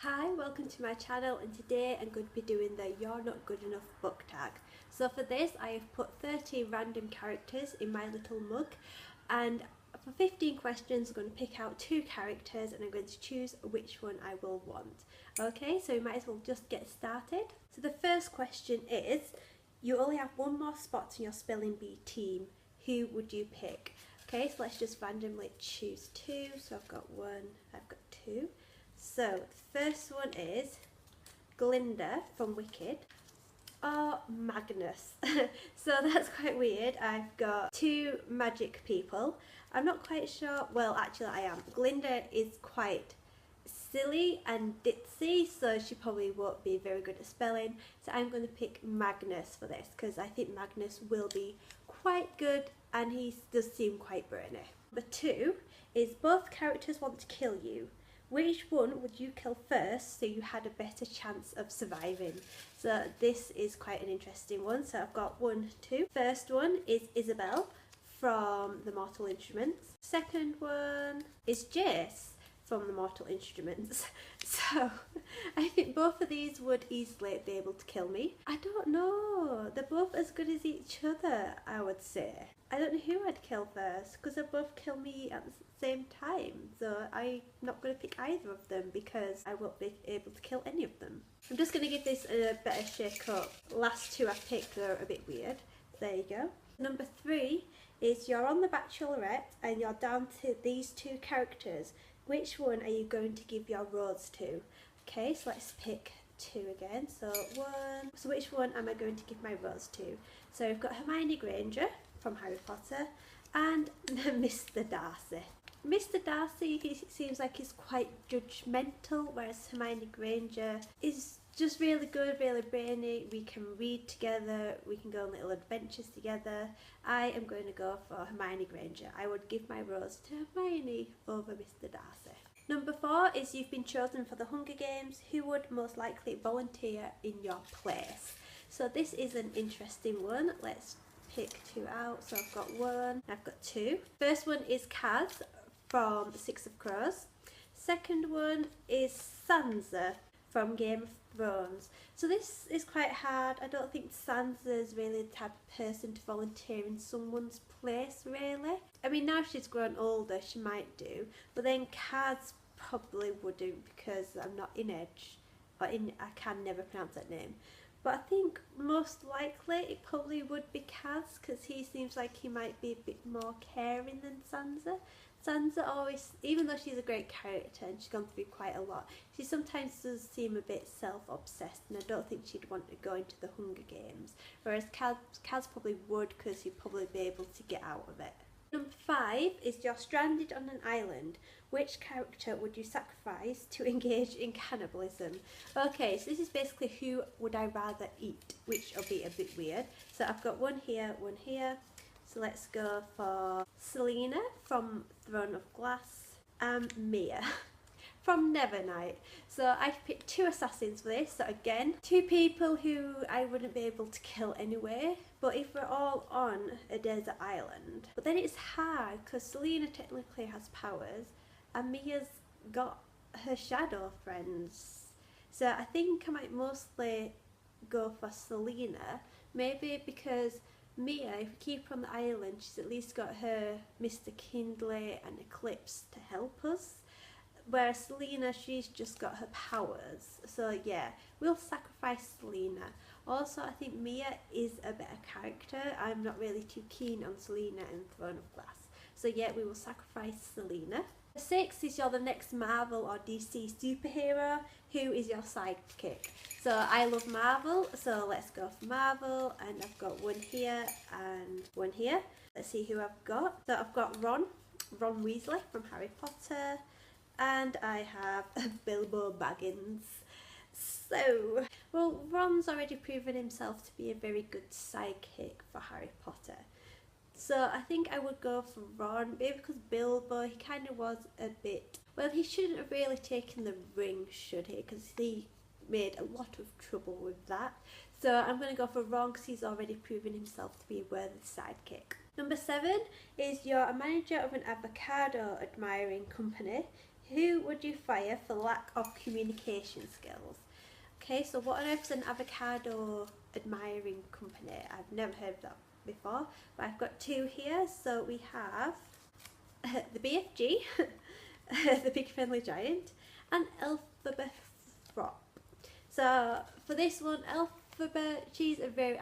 Hi, welcome to my channel, and today I'm going to be doing the You're Not Good Enough book tag. So for this I have put 30 random characters in my little mug, and for 15 questions I'm going to pick out 2 characters and I'm going to choose which one I will want. Okay, so we might as well just get started. So the first question is, you only have one more spot in your spelling bee team. Who would you pick? Okay, so let's just randomly choose 2. So I've got 1, I've got 2. So the first one is Glinda from Wicked or Magnus. So that's quite weird. I've got 2 magic people. I'm not quite sure, well actually I am. Glinda is quite silly and ditzy, so she probably won't be very good at spelling. So I'm going to pick Magnus for this because I think Magnus will be quite good and he does seem quite brainy. Number 2 is both characters want to kill you. Which one would you kill first so you had a better chance of surviving? So this is quite an interesting one. So I've got 1, 2. First one is Isabelle from the Mortal Instruments. Second one is Jace from the Mortal Instruments. So I think both of these would easily be able to kill me. I don't know. They're both as good as each other, I would say. I don't know who I'd kill first because they both kill me at the same time. So I'm not going to pick either of them because I won't be able to kill any of them. I'm just going to give this a better shake up. Last 2 I picked are a bit weird. There you go. Number 3 is you're on The Bachelorette and you're down to these 2 characters. Which one are you going to give your rose to? Okay, so let's pick 2 again. So 1. So which one am I going to give my rose to? So we've got Hermione Granger from Harry Potter and Mr. Darcy. Mr. Darcy, he seems like he's quite judgmental, whereas Hermione Granger is just really good, really brainy. We can read together, we can go on little adventures together. I am going to go for Hermione Granger. I would give my rose to Hermione over Mr. Darcy. Number 4 is you've been chosen for the Hunger Games. Who would most likely volunteer in your place? So this is an interesting one. Let's pick 2 out. So I've got 1, I've got 2. First one is Kaz from 6 of Crows. Second one is Sansa from Game of Thrones. So this is quite hard. I don't think Sansa's really the type of person to volunteer in someone's place, really. I mean, now she's grown older, she might do, but then Kaz probably wouldn't because I'm not in Edge, or in, I can never pronounce that name. But I think most likely it probably would be Kaz because he seems like he might be a bit more caring than Sansa. Sansa always, even though she's a great character and she's gone through quite a lot, she sometimes does seem a bit self-obsessed, and I don't think she'd want to go into the Hunger Games. Whereas Kaz probably would because he'd probably be able to get out of it. Number 5 is you're stranded on an island. Which character would you sacrifice to engage in cannibalism? Okay, so this is basically who would I rather eat, which will be a bit weird. So I've got 1 here, 1 here. So let's go for Selena from Throne of Glass and Mia from Nevernight. So I've picked 2 assassins for this. So again, 2 people who I wouldn't be able to kill anyway, but if we're all on a desert island. But then it's hard because Selena technically has powers and Mia's got her shadow friends. So I think I might mostly go for Selena, maybe because Mia, if we keep her on the island, she's at least got her Mr. Kindly and Eclipse to help us. Whereas Selena, she's just got her powers. So yeah, we'll sacrifice Selena. Also, I think Mia is a better character. I'm not really too keen on Selena in Throne of Glass. So yeah, we will sacrifice Selena. 6 is you're the next Marvel or DC superhero. Who is your sidekick? So I love Marvel, so let's go for Marvel, and I've got 1 here and 1 here. Let's see who I've got. So I've got Ron Weasley from Harry Potter, and I have Bilbo Baggins. So, well, Ron's already proven himself to be a very good sidekick for Harry Potter. So I think I would go for Ron, maybe because Bilbo, he kind of was a bit, well, he shouldn't have really taken the ring, should he? Because he made a lot of trouble with that. So I'm going to go for Ron because he's already proven himself to be a worthy sidekick. Number 7 is you're a manager of an avocado admiring company. Who would you fire for lack of communication skills? Okay, so what on earth is an avocado admiring company? I've never heard of that before, but I've got two here. So we have the BFG, the Big Friendly Giant, and Elphaba Frop. So for this one, Elphaba,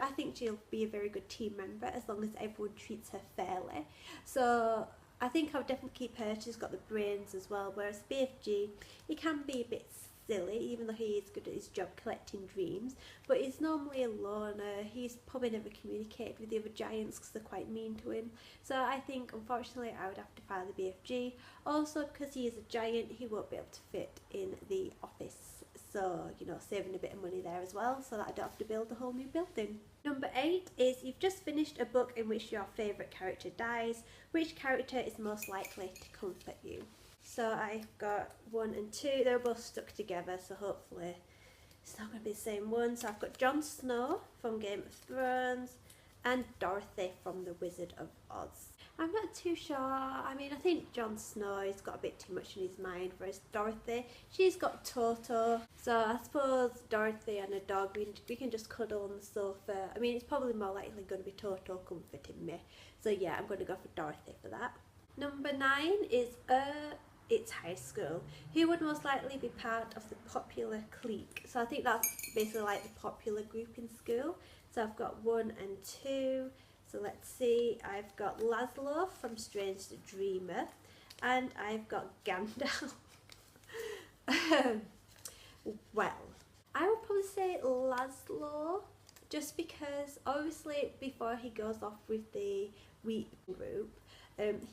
I think she'll be a very good team member as long as everyone treats her fairly. So I think I would definitely keep her. She's got the brains as well, whereas BFG, he can be a bit silly, even though he is good at his job collecting dreams, but he's normally a loner. He's probably never communicated with the other giants because they're quite mean to him. So I think, unfortunately, I would have to fire the BFG. Also, because he is a giant, he won't be able to fit in the office. So, you know, saving a bit of money there as well, so that I don't have to build a whole new building. Number 8 is you've just finished a book in which your favourite character dies. Which character is most likely to comfort you? So I've got 1 and 2, they're both stuck together, so hopefully it's not going to be the same one. So I've got Jon Snow from Game of Thrones and Dorothy from The Wizard of Oz. I'm not too sure. I mean, I think Jon Snow has got a bit too much in his mind, whereas Dorothy, she's got Toto. So I suppose Dorothy and a dog, we can just cuddle on the sofa. I mean, it's probably more likely going to be Toto comforting me. So yeah, I'm going to go for Dorothy for that. Number 9 is it's high school. Who would most likely be part of the popular clique? So I think that's basically like the popular group in school. So I've got 1 and 2. So let's see, I've got Laszlo from Strange the Dreamer, and I've got Gandalf. Well, I would probably say Laszlo, just because obviously before he goes off with the Wheat group,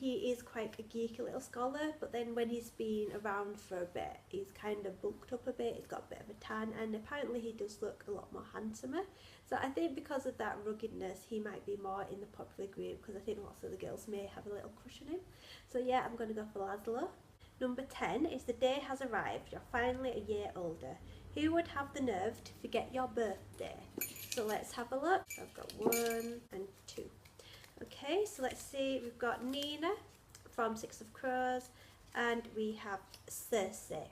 he is quite a geeky little scholar, but then when he's been around for a bit, he's kind of bulked up a bit, he's got a bit of a tan, and apparently he does look a lot more handsomer. So I think because of that ruggedness, he might be more in the popular group, because I think lots of the girls may have a little crush on him. So yeah, I'm going to go for Laszlo. Number 10 is the day has arrived, you're finally a year older. Who would have the nerve to forget your birthday? So let's have a look. So I've got 1 and 2. Okay, so let's see, we've got Nina from Six of Crows, and we have Cersei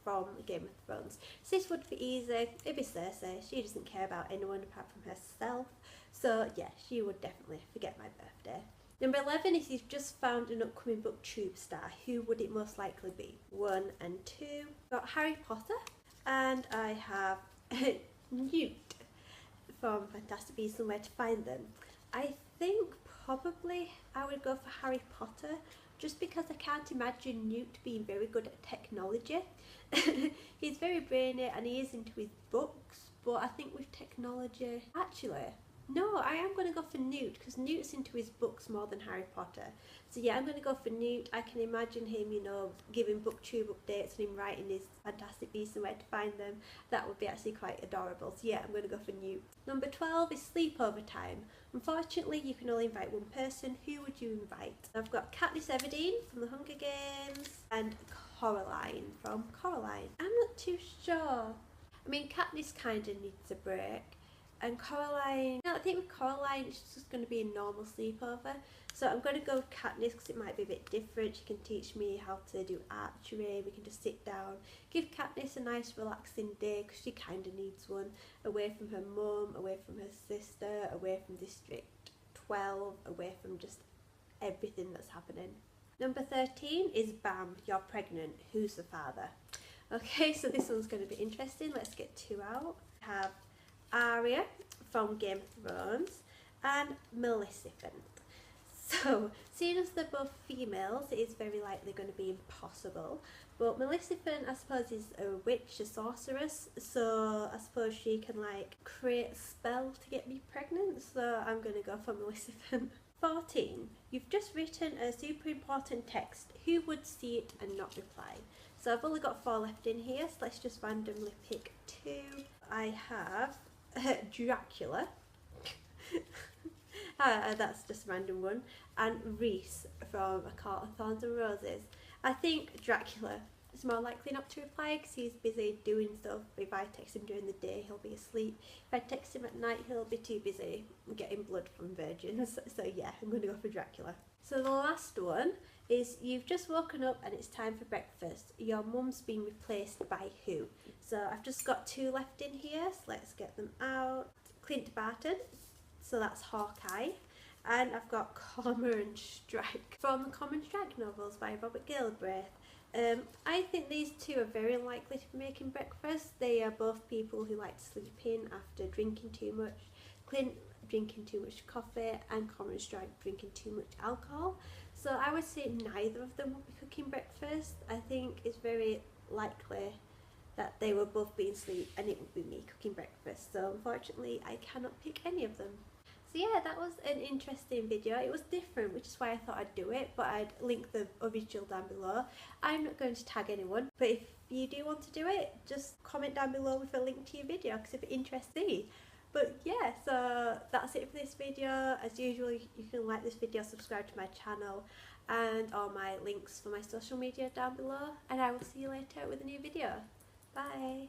from Game of Thrones. So this would be easy, it'd be Cersei. She doesn't care about anyone apart from herself, so yeah, she would definitely forget my birthday. Number 11 is you've just found an upcoming booktube star. Who would it most likely be? 1 and 2. We've got Harry Potter, and I have Newt from Fantastic Beasts and Where to Find Them. I think probably I would go for Harry Potter, just because I can't imagine Newt being very good at technology. He's very brainy and he is into his books, but I think with technology, actually, no, I am going to go for Newt, because Newt's into his books more than Harry Potter. So yeah, I'm going to go for Newt. I can imagine him, you know, giving booktube updates and him writing his Fantastic Beasts and Where to Find Them. That would be actually quite adorable. So yeah, I'm going to go for Newt. Number 12 is sleepover time. Unfortunately, you can only invite one person. Who would you invite? I've got Katniss Everdeen from The Hunger Games and Coraline from Coraline. I'm not too sure. I mean, Katniss kind of needs a break. And Coraline, no, I think with Coraline it's just going to be a normal sleepover. So I'm going to go with Katniss because it might be a bit different. She can teach me how to do archery. We can just sit down, give Katniss a nice relaxing day because she kind of needs one. Away from her mum, away from her sister, away from District 12, away from just everything that's happening. Number 13 is Bam, you're pregnant. Who's the father? Okay, so this one's going to be interesting. Let's get 2 out. We have Arya from Game of Thrones and Maleficent. So, seeing as they're both females, it is very likely going to be impossible. But Maleficent, I suppose, is a witch, a sorceress, so I suppose she can like create a spell to get me pregnant, so I'm going to go for Maleficent. 14. You've just written a super important text. Who would see it and not reply? So I've only got 4 left in here, so let's just randomly pick 2. I have Dracula. That's just a random one. And Reese from A Court of Thorns and Roses. I think Dracula is more likely not to reply because he's busy doing stuff. If I text him during the day, he'll be asleep. If I text him at night, he'll be too busy getting blood from virgins. So yeah, I'm going to go for Dracula. So the last one is you've just woken up and it's time for breakfast. Your mum's been replaced by who? So I've just got 2 left in here, so let's get them out. Clint Barton, so that's Hawkeye. And I've got Cormoran Strike from the Cormoran Strike novels by Robert Galbraith. I think these 2 are very likely to be making breakfast. They are both people who like to sleep in after drinking too much. Clint drinking too much coffee and Cormoran Strike drinking too much alcohol. So I would say neither of them will be cooking breakfast. I think it's very likely that they will both be asleep and it will be me cooking breakfast. So unfortunately I cannot pick any of them. So yeah, that was an interesting video. It was different, which is why I thought I'd do it, but I'd link the original down below. I'm not going to tag anyone, but if you do want to do it, just comment down below with a link to your video because if it interests me. But yeah, so that's it for this video. As usual, you can like this video, subscribe to my channel, and all my links for my social media down below. And I will see you later with a new video. Bye!